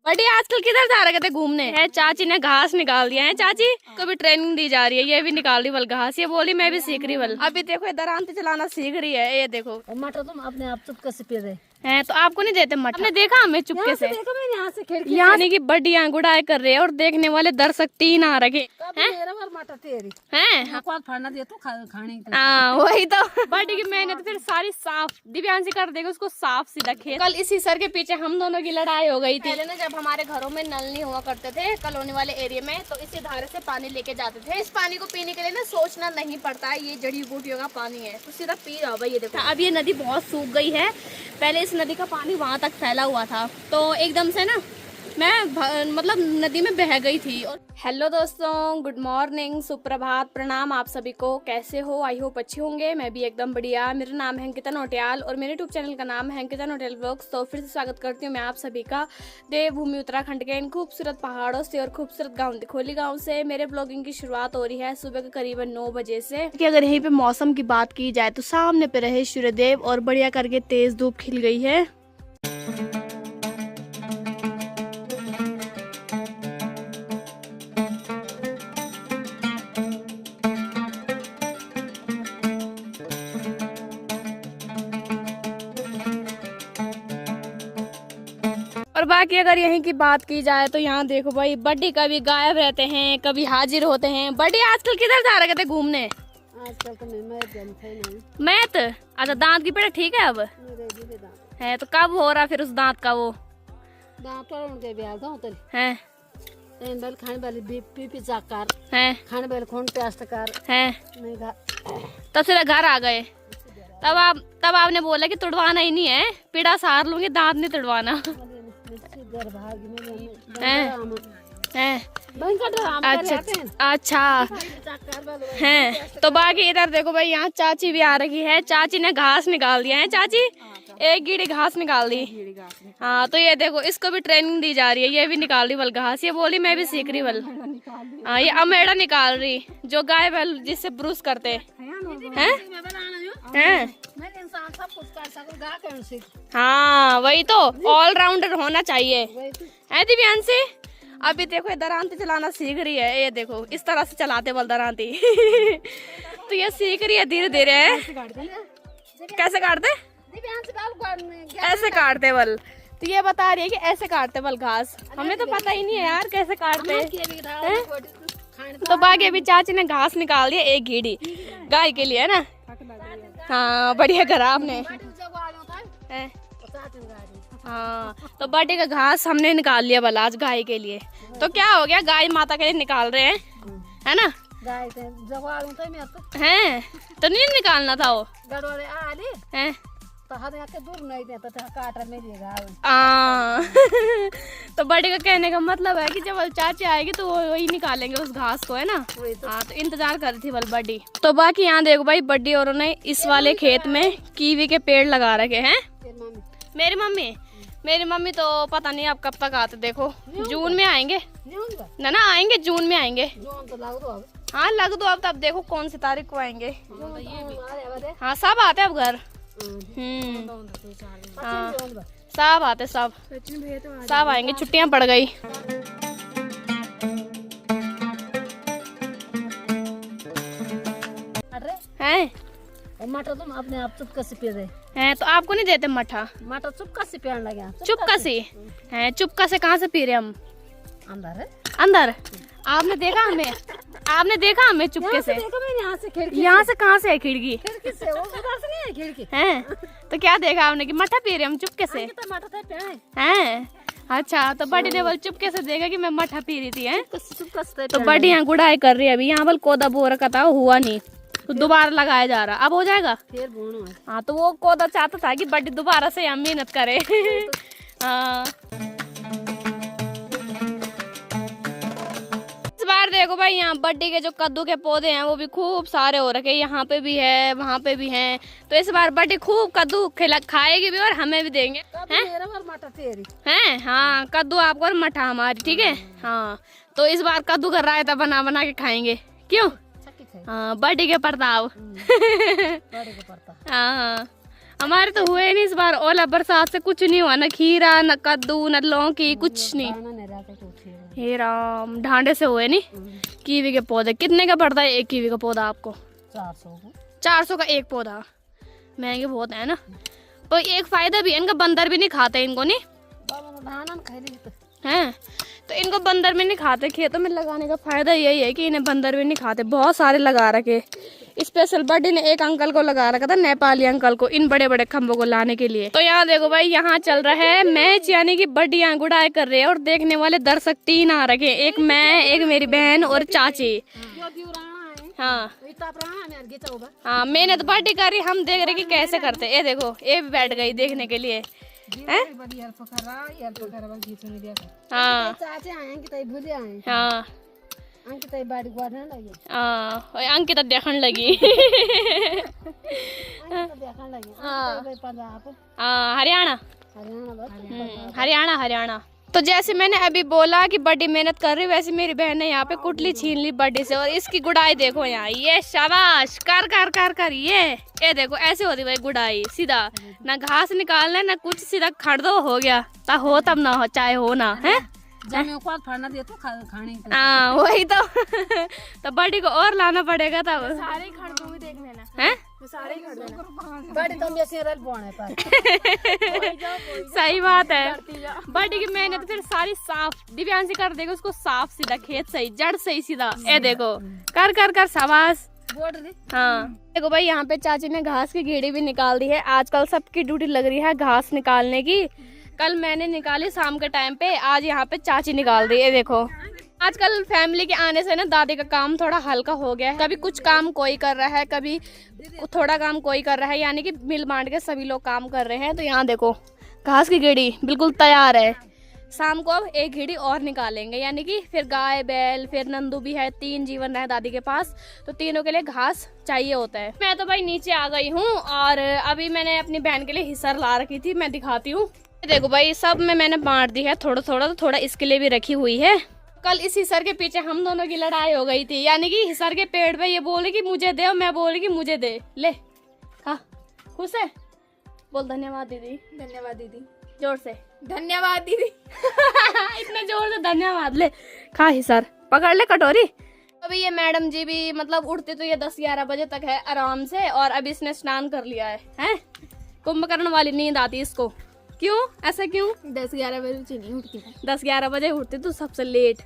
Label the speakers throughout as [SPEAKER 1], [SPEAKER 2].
[SPEAKER 1] बड़ी आजकल किधर जा रहे थे घूमने? है चाची ने घास निकाल दिया है। चाची को भी ट्रेनिंग दी जा रही है, ये भी निकाल रही बल घास। ये बोली मैं भी सीख रही बल। अभी देखो दरांती चलाना सीख रही है। ये देखो
[SPEAKER 2] मटर तुम अपने आप चुपके से पी रहे
[SPEAKER 1] है तो आपको नहीं देते मटर? आपने देखा हमें चुपके से?
[SPEAKER 2] देखो मैं यहाँ से खिड़की
[SPEAKER 1] यहाँ की बढ़िया गुड़ाई कर रहे हैं और देखने वाले दर्शक 3 आ रखे
[SPEAKER 2] मेरा और मटर तेरी
[SPEAKER 1] हैं।
[SPEAKER 2] फाड़ना दिया तो खाने के
[SPEAKER 1] हाँ वही तो बड़ी की मेहनत फिर सारी साफ दिव्यांशी कर देगा उसको साफ सीधा खेत। कल इसी सर के पीछे हम दोनों की लड़ाई हो गई थी। पहले ना जब हमारे घरों में नल नहीं हुआ करते थे कॉलोनी वाले एरिया में, तो इसी धारे से पानी लेके जाते थे। इस पानी को पीने के लिए ना सोचना नहीं पड़ता है, ये जड़ी बूटियों का पानी है तो सीधा पी रहा भाई। ये देखो अब ये नदी बहुत सूख गई है। पहले इस नदी का पानी वहां तक फैला हुआ था तो एकदम से ना मैं मतलब नदी में बह गई थी। और हेलो दोस्तों, गुड मॉर्निंग, सुप्रभात, प्रणाम आप सभी को। कैसे हो? आई होप अच्छे होंगे। मैं भी एकदम बढ़िया। मेरा नाम है अंकिता नौटियाल और मेरे यूट्यूब चैनल का नाम है अंकिता नौटियाल व्लॉग्स। तो फिर से स्वागत करती हूँ मैं आप सभी का देवभूमि उत्तराखंड के इन खूबसूरत पहाड़ों से और खूबसूरत गाँव दिखोली गाँव से। मेरे ब्लॉगिंग की शुरुआत हो रही है सुबह के करीबन 9 बजे से। कि अगर यहीं पे मौसम की बात की जाए तो सामने पे रहे सूर्यदेव और बढ़िया करके तेज धूप खिल गई है। और बाकी अगर यहीं की बात की जाए तो यहाँ देखो भाई बड्डी कभी गायब रहते हैं कभी हाजिर होते हैं। बड्डी आजकल किधर जा रहे थे घूमने?
[SPEAKER 2] आजकल तो नहीं।
[SPEAKER 1] मैथ अच्छा दांत की पीड़ा ठीक है अब? है तो कब हो रहा फिर उस दांत का वो?
[SPEAKER 2] दांत उनके ब्याह दो
[SPEAKER 1] है
[SPEAKER 2] खाने वाली पीपी चाकर
[SPEAKER 1] है
[SPEAKER 2] खाने वाले खून टेस्ट कर
[SPEAKER 1] है
[SPEAKER 2] नहीं
[SPEAKER 1] तब से घर आ गए। तब आपने बोला कि तुड़वाना ही नहीं है, पीड़ा सार लूंगी दांत नहीं तुड़वाना है। अच्छा है। तो बाकी इधर देखो भाई यहाँ चाची भी आ रही है। चाची ने घास निकाल दिया है। चाची एक गीढ़ी घास निकाल दी। हाँ तो ये देखो इसको भी ट्रेनिंग दी जा रही है, ये भी निकाल रही बल घास। ये बोली मैं भी सीख रही बल। हाँ ये अमेड़ा निकाल रही जो गाय बैल जिससे ब्रूस करते हैं। हाँ वही तो ऑलराउंडर होना चाहिए है दिव्यांशी। अभी देखो ये दरांती चलाना सीख रही है। ये देखो इस तरह से चलाते बल दरांती तो ये सीख रही है धीरे धीरे। कैसे काटते? ऐसे काटते बल। तो ये बता रही है कि ऐसे काटते बल घास। हमें तो पता ही नहीं है यार कैसे काटते। तो बाकी अभी चाची ने घास निकाल दिया एक गीढ़ी गाय के लिए है ना। हाँ बढ़िया करा आपने। हाँ तो बर्थडे का घास हमने निकाल लिया बल आज गाय के लिए। तो क्या हो गया, गाय माता के लिए निकाल रहे हैं है ना। हैं तो नहीं निकालना था वो है तो बड़े का कहने का मतलब है कि जब चाची आएगी तो वो वही निकालेंगे उस घास को है ना। हाँ तो इंतजार कर रही थी बल बड्डी। तो बाकी यहाँ देखो भाई बड्डी और ने इस वाले खेत में कीवी के पेड़ लगा रखे हैं। मेरी मम्मी तो पता नहीं अब कब तक आते। देखो जून में आएंगे ना आएंगे जून में आएंगे। हाँ लग दो अब। तब देखो कौन सी तारीख को आएंगे। हाँ सब आते अब घर। हाँ सब आते सब आएंगे, छुट्टियां पड़ गई। हैं
[SPEAKER 2] मटर तुम अपने आप चुपके से पी रहे
[SPEAKER 1] हैं तो आपको नहीं देते मठा?
[SPEAKER 2] मटर चुपका से पीने लगे।
[SPEAKER 1] चुपका से हैं? चुपका से कहाँ से पी रहे हम? अंदर आपने देखा हमें चुपके से? यहाँ से कहाँ से है खिड़की?
[SPEAKER 2] से वो उधर से नहीं है खिड़की
[SPEAKER 1] हैं तो क्या देखा आपने कि मठा पी रहे हम चुपके से हैं? अच्छा तो बड़ी ने बल चुपके से देखा कि मैं मठा पी रही थी हैं। तो बड़ी यहाँ गुड़ाई कर रही है अभी। यहाँ बल कोदा बो रखा था हुआ नहीं तो दोबारा लगाया जा रहा। अब हो जाएगा
[SPEAKER 2] फिर बोनो।
[SPEAKER 1] हाँ तो वो कोदा चाहता था कि बड़ी दोबारा से यहाँ मेहनत करे। हाँ इस बार देखो भाई यहाँ बड्डी के जो कद्दू के पौधे हैं वो भी खूब सारे हो रखे। यहाँ पे भी है वहाँ पे भी हैं। तो इस बार बड्डी खूब कद्दू खाएगी भी और हमें भी देंगे हैं। हाँ कद्दू आपको और मठा हमारी, ठीक है। हाँ तो इस बार कद्दू का रायता बना बना के खाएंगे। क्यों? हाँ बर्थडे के प्रताप। हाँ हमारे तो हुए नहीं इस बार, ओला बरसात से कुछ नहीं हुआ, न खीरा न कद्दू न लौकी, कुछ नहीं। हे राम, ढांडे से हुए नहीं। कीवी के पौधे कितने का पड़ता है एक कीवी का पौधा आपको? 400 का एक पौधा, महंगे बहुत है ना। तो एक फायदा भी है इनका, बंदर भी नहीं खाते इनको, नहीं हैं तो इनको बंदर भी नहीं खाते। खेतों में लगाने का फायदा यही है कि इन्हें बंदर भी नहीं खाते। बहुत सारे लगा रखे, स्पेशल बर्थडे ने एक अंकल को लगा रखा था, नेपाली अंकल को, इन बड़े बड़े खम्भों को लाने के लिए। तो यहाँ देखो भाई, यहाँ चल रहा है मैच, यानी कि बर्थडे यहाँ गुड़ाई कर रहे हैं और देखने वाले दर्शक 3 आ रखे, एक मैं, एक मेरी बहन और चाची। हाँ हाँ, मेहनत बर्थडे कर रही, हम देख रहे कि कैसे करते। ये देखो, ये भी बैठ गई देखने के लिए। हाँ हाँ अंकिता देखने लगी। हरियाणा हरियाणा हरियाणा। तो जैसे मैंने अभी बोला कि बड़ी मेहनत कर रही, वैसे मेरी बहन ने यहाँ पे कुटली छीन ली बर्थडे से, और इसकी गुड़ाई देखो यहाँ। ये शाबाश, कर कर कर कर, ये देखो ऐसे होती भाई गुड़ाई, सीधा ना घास निकालना ना कुछ, सीधा खड़ दो, हो गया। ता हो तब ना हो, चाहे हो ना है।
[SPEAKER 2] फाड़ना दिया तो खाने
[SPEAKER 1] हाँ वही तो बड़ी को और लाना पड़ेगा तब।
[SPEAKER 2] सारे खड़ दूंगी, देख लेना
[SPEAKER 1] हैं,
[SPEAKER 2] सारे खड़ देना। बड़ी तो ऐसे रल पौने पर
[SPEAKER 1] सही बात है। बड़ी की मेहनत फिर सारी साफ दिव्यांशी कर देगा उसको, साफ सीधा खेत सही, जड़ सही सीधा। ये देखो, कर कर कर, शाबाश। हाँ देखो भाई, यहाँ पे चाची ने घास की गेड़ी भी निकाल दी है। आजकल सबकी ड्यूटी लग रही है घास निकालने की। कल मैंने निकाली शाम के टाइम पे, आज यहाँ पे चाची निकाल दी है। देखो आजकल फैमिली के आने से ना दादी का काम थोड़ा हल्का हो गया है। कभी कुछ काम कोई कर रहा है, कभी थोड़ा काम कोई कर रहा है, यानी कि मिल बांट के सभी लोग काम कर रहे हैं। तो यहाँ देखो, घास की गेड़ी बिल्कुल तैयार है। शाम को अब एक गेड़ी और निकालेंगे, यानी कि फिर गाय बैल, फिर नंदू भी है, 3 जीवन है दादी के पास, तो तीनों के लिए घास चाहिए होता है। मैं तो भाई नीचे आ गई हूँ और अभी मैंने अपनी बहन के लिए हिस्सर ला रखी थी, मैं दिखाती हूँ। देखो भाई, सब में मैंने बांट दी है थोड़ा थोड़ा, तो थोड़ा इसके लिए भी रखी हुई है। कल इस हिस्सर के पीछे हम दोनों की लड़ाई हो गई थी, यानी कि हिस्सर के पेड़ पे ये बोले कि मुझे दे और मैं बोली कि मुझे दे। ले खा, खुश है? बोल धन्यवाद दीदी।
[SPEAKER 2] धन्यवाद दीदी,
[SPEAKER 1] जोर से
[SPEAKER 2] धन्यवाद दीदी।
[SPEAKER 1] इतने जोर से धन्यवाद। ले खा हिस्सर, पकड़ ले कटोरी। अभी ये मैडम जी भी मतलब उठते तो ये 10-11 बजे तक है आराम से, और अभी इसने स्नान कर लिया है? कुंभकर्ण वाली नींद आती इसको। क्यों, ऐसा क्यों?
[SPEAKER 2] 10-11 बजे नहीं उठती,
[SPEAKER 1] 10-11 बजे उठती तू सबसे लेट।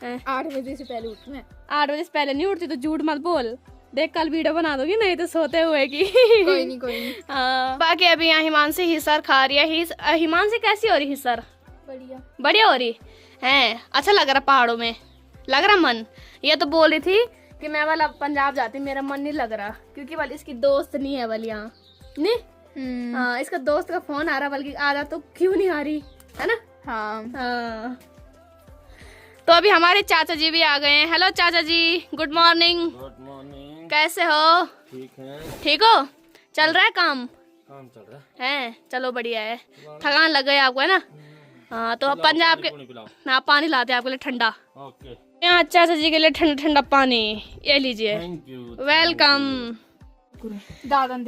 [SPEAKER 2] 8 बजे से पहले उठती मैं।
[SPEAKER 1] 8 बजे से पहले नहीं उठती तो झूठ मत बोल। देख कल वीडियो बना दोगी नहीं तो सोते हुए की।
[SPEAKER 2] कोई नहीं।
[SPEAKER 1] हाँ, बाकी अभी यहाँ हिमांशी हिस्सर खा रही है। हिमांशी कैसी हो रही हिस्सर? बढ़िया हो रही है। अच्छा लग रहा पहाड़ों में, लग रहा मन। ये तो बोल रही थी कि मैं वाला पंजाब जाती, मेरा मन नहीं लग रहा, क्योंकि वाली इसकी दोस्त नहीं है वाली यहाँ, नहीं। हाँ, इसका दोस्त का फोन आ रहा, बल्कि आ रहा तो क्यों नहीं आ रही है ना। हाँ। तो अभी हमारे चाचा जी भी आ गए हैं। हेलो चाचा जी, गुड मॉर्निंग।
[SPEAKER 3] Good morning.
[SPEAKER 1] कैसे हो?
[SPEAKER 3] ठीक है।
[SPEAKER 1] ठीक हो? चल रहा है काम
[SPEAKER 3] चल रहा
[SPEAKER 1] है? चलो बढ़िया है। थकान लग गई आपको, है ना? हाँ, तो पंजाब के ना पानी लाते हैं आपके लिए ठंडा।
[SPEAKER 3] ओके।
[SPEAKER 1] यहाँ चाचा जी के लिए ठंडा ठंडा पानी, ये लीजिए।
[SPEAKER 3] Thank you.
[SPEAKER 1] वेलकम।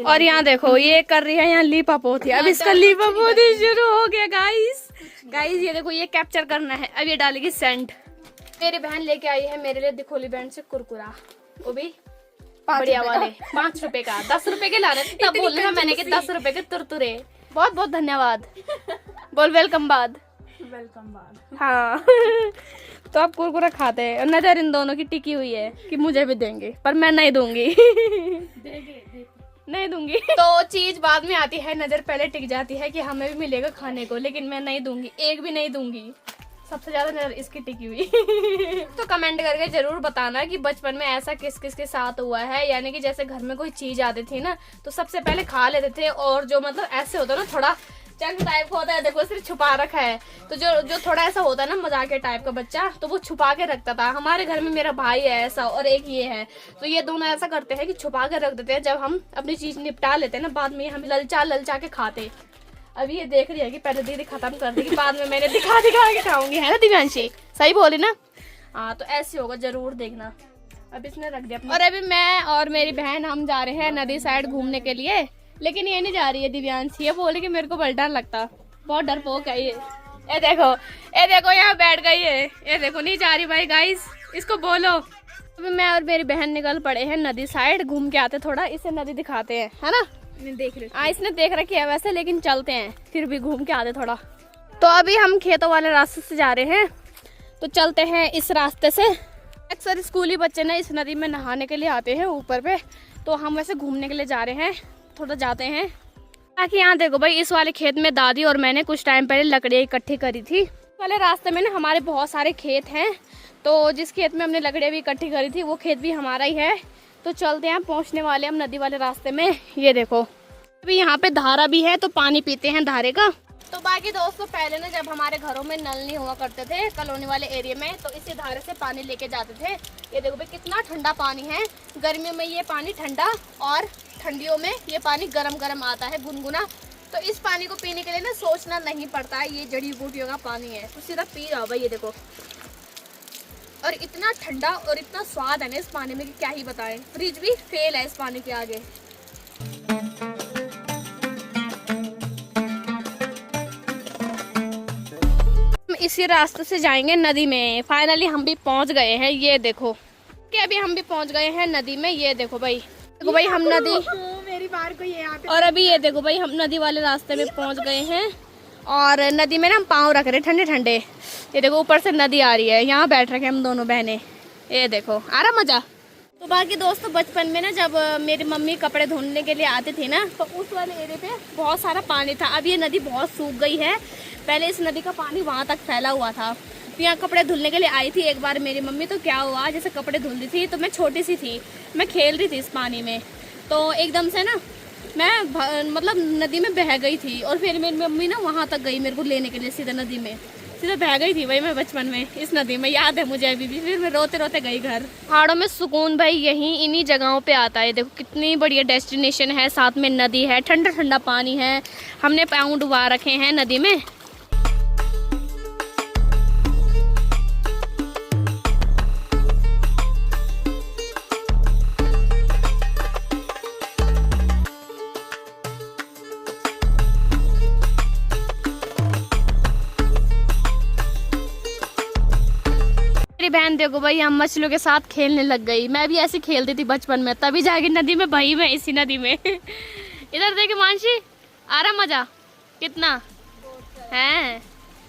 [SPEAKER 1] और यहाँ देखो, ये कर रही है यहाँ लीपा पोती। अब इसका लीपा पोती शुरू हो गया गाइस। ये देखो, ये कैप्चर करना है। अब ये डालेगी सेंट। मेरी बहन लेके आई है मेरे लिए दिखोली ब्रांड से कुरकुरा, वो भी बढ़िया वाले 5 रुपए का। 10 रुपए के लाने तब बोल रहा मैंने कि 10 रुपए के तुरतुरे। बहुत बहुत धन्यवाद। बोल वेलकम बाद। हाँ। तो आप कुरकुरा खाते हैं, नजर इन दोनों की टिकी हुई है कि मुझे भी देंगे, पर मैं नहीं दूंगी। नहीं दूंगी। तो चीज बाद में आती है, नजर पहले टिक जाती है कि हमें भी मिलेगा खाने को, लेकिन मैं नहीं दूंगी, एक भी नहीं दूंगी। सबसे ज्यादा नजर इसकी टिकी हुई। तो कमेंट करके जरूर बताना कि बचपन में ऐसा किस किस के साथ हुआ है, यानी कि जैसे घर में कोई चीज आती थी ना तो सबसे पहले खा लेते थे, और जो मतलब ऐसे होता ना थोड़ा चंग टाइप का होता है, देखो सिर्फ छुपा रखा है, तो जो थोड़ा ऐसा होता है ना मजाकिया टाइप का बच्चा, तो वो छुपा के रखता था। हमारे घर में मेरा भाई है ऐसा, और एक ये है, तो ये दोनों ऐसा करते हैं कि छुपा के रख देते हैं। जब हम अपनी चीज निपटा लेते हैं ना, बाद में हम ललचा के खाते। अभी ये देख रही है कि पहले दीदी खत्म कर देगी, बाद में मैंने दिखा के खाऊंगी, है ना दिव्यांशी? सही बोली ना? हाँ, तो ऐसे होगा, जरूर देखना। अब इसने रख दिया। और अभी मैं और मेरी बहन हम जा रहे हैं नदी साइड घूमने के लिए, लेकिन ये नहीं जा रही है दिव्यांश, ये बोले कि मेरे को बड़ा डर लगता, बहुत डरपोक है ये देखो यहाँ बैठ गई है, ये देखो नहीं जा रही भाई। गाइस इसको बोलो। अभी मैं और मेरी बहन निकल पड़े हैं नदी साइड, घूम के आते थोड़ा, इसे नदी दिखाते हैं, है ना।
[SPEAKER 2] देख रही
[SPEAKER 1] इसने देख रखी है वैसे, लेकिन चलते हैं फिर भी घूम के आते थोड़ा। तो अभी हम खेतों वाले रास्ते से जा रहे हैं, तो चलते हैं इस रास्ते से। अक्सर स्कूली बच्चे ना इस नदी में नहाने के लिए आते हैं ऊपर पे, तो हम वैसे घूमने के लिए जा रहे हैं, थोड़ा जाते हैं। ताकि यहाँ देखो भाई, इस वाले खेत में दादी और मैंने कुछ टाइम पहले लकड़ियाँ इकट्ठी करी थी। इस वाले रास्ते में ना हमारे बहुत सारे खेत हैं, तो जिस खेत में हमने लकड़ियाँ भी इकट्ठी करी थी वो खेत भी हमारा ही है। तो चलते हैं, पहुँचने वाले हम नदी वाले रास्ते में। ये देखो अभी यहाँ पे धारा भी है, तो पानी पीते हैं धारे का। तो बाकी दोस्तों, पहले ना जब हमारे घरों में नल नहीं हुआ करते थे कॉलोनी वाले एरिया में, तो इसी धारे से पानी लेके जाते थे। ये देखो भाई कितना ठंडा पानी है, गर्मियों में ये पानी ठंडा और ठंडियों में ये पानी गरम गरम आता है गुनगुना। तो इस पानी को पीने के लिए ना सोचना नहीं पड़ता है, ये जड़ी बूटियों का पानी है, तो सीधा पी रहा भाई। ये देखो, और इतना ठंडा और इतना स्वाद है ना इस पानी में कि क्या ही बताएं, फ्रिज भी फेल है इस पानी के आगे। इसी रास्ते से जाएंगे नदी में। फाइनली हम भी पहुंच गए हैं, ये देखो कि अभी हम भी पहुंच गए हैं नदी में। ये देखो भाई, हम नदी,
[SPEAKER 2] मेरी बार को ये
[SPEAKER 1] और अभी ये देखो भाई, हम नदी वाले रास्ते में पहुंच गए हैं। और नदी में ना हम पाँव रख रहे हैं ठंडे ठंडे। ये देखो ऊपर से नदी आ रही है, यहाँ बैठ रखे हम दोनों बहनें। ये देखो आ रहा मजा। तो बाकी दोस्तों, बचपन में ना जब मेरी मम्मी कपड़े धोने के लिए आती थी ना, तो उस वाले एरिया पे बहुत सारा पानी था। अब ये नदी बहुत सूख गई है, पहले इस नदी का पानी वहाँ तक फैला हुआ था। तो यहाँ कपड़े धुलने के लिए आई थी एक बार मेरी मम्मी, तो क्या हुआ, जैसे कपड़े धुल रही थी तो मैं छोटी सी थी, मैं खेल रही थी इस पानी में, तो एकदम से ना मैं मतलब नदी में बह गई थी। और फिर मेरी मम्मी ना वहाँ तक गई मेरे को लेने के लिए, सीधा नदी में सीधा बह गई थी भाई मैं बचपन में इस नदी में, याद है मुझे अभी भी। फिर मैं रोते रोते गई घर। पहाड़ों में सुकून भाई यहीं इन्हीं जगहों पे आता है। देखो कितनी बढ़िया डेस्टिनेशन है, साथ में नदी है, ठंडा ठंडा पानी है, हमने पाँव डुबा रखे हैं नदी में। मेरी बहन देखो भाई, हम मछलियों के साथ खेलने लग गई। मैं भी ऐसे खेलती थी बचपन में, तभी जाके नदी में भाई मैं इसी नदी में। इधर देखे मानसी, आ रहा मजा कितना है।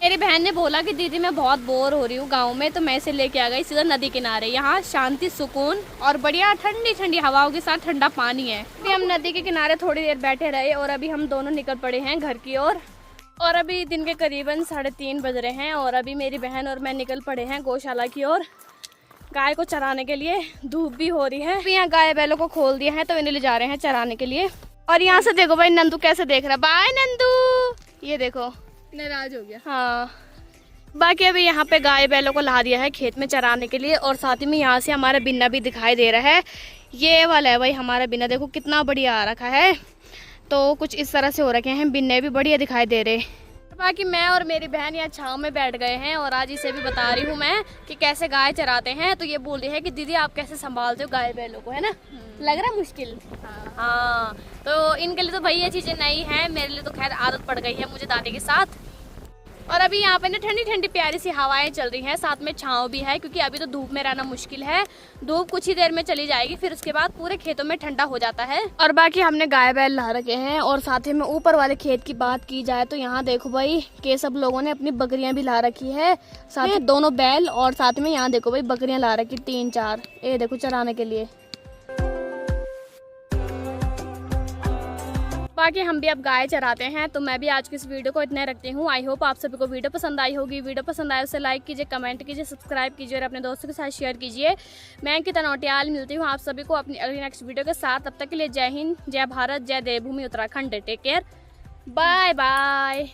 [SPEAKER 1] मेरी बहन ने बोला कि दीदी मैं बहुत बोर हो रही हूँ गाँव में, तो मैं इसे लेके आ गई सीधा नदी किनारे। यहाँ शांति सुकून और बढ़िया ठंडी ठंडी हवाओं के साथ ठंडा पानी है। अभी हम नदी के किनारे थोड़ी देर बैठे रहे और अभी हम दोनों निकल पड़े हैं घर की ओर। और अभी दिन के करीबन 3:30 बज रहे हैं और अभी मेरी बहन और मैं निकल पड़े हैं गौशाला की ओर, गाय को चराने के लिए। धूप भी हो रही है, अभी यहाँ गाय बैलों को खोल दिया है, तो इन्हें ले जा रहे हैं चराने के लिए। और यहाँ से देखो भाई नंदू कैसे देख रहा है। बाय नंदू, ये देखो
[SPEAKER 2] नाराज हो गया।
[SPEAKER 1] हाँ, बाकी अभी यहाँ पे गाय बैलों को ला दिया है खेत में चराने के लिए। और साथ ही में यहाँ से हमारा बिन्ना भी दिखाई दे रहा है, ये वाला है भाई हमारा बिन्ना। देखो कितना बढ़िया आ रखा है, तो कुछ इस तरह से हो रखे हैं, बिन्ने भी बढ़िया दिखाई दे रहे। बाकी मैं और मेरी बहन यहाँ छाँव में बैठ गए हैं और आज इसे भी बता रही हूँ मैं कि कैसे गाय चराते हैं। तो ये बोल रही है कि दीदी आप कैसे संभालते हो गाय बैलों को, है ना, लग रहा है मुश्किल। हाँ, तो इनके लिए तो भाई ये चीज़ें नई हैं, मेरे लिए तो खैर आदत पड़ गई है मुझे दादी के साथ। और अभी यहाँ पे ना ठंडी ठंडी प्यारी सी हवाएं चल रही हैं, साथ में छाँव भी है, क्योंकि अभी तो धूप में रहना मुश्किल है। धूप कुछ ही देर में चली जाएगी, फिर उसके बाद पूरे खेतों में ठंडा हो जाता है। और बाकी हमने गाय बैल ला रखे हैं। और साथ ही में ऊपर वाले खेत की बात की जाए तो यहाँ देखो भाई कि सब लोगों ने अपनी बकरियां भी ला रखी है, साथ में दोनों बैल। और साथ में यहाँ देखो भाई बकरियां ला रखी 3-4, ये देखो चराने के लिए। बाकी हम भी अब गाय चराते हैं। तो मैं भी आज की इस वीडियो को इतना रखती हूँ। आई होप आप सभी को वीडियो पसंद आई होगी। वीडियो पसंद आए उसे लाइक कीजिए, कमेंट कीजिए, सब्सक्राइब कीजिए और अपने दोस्तों के साथ शेयर कीजिए। मैं अंकिता नौटियाल मिलती हूँ आप सभी को अपनी अगली नेक्स्ट वीडियो के साथ। तब तक के लिए जय हिंद, जय भारत, जय Devbhoomi Uttarakhand. Take care, bye bye.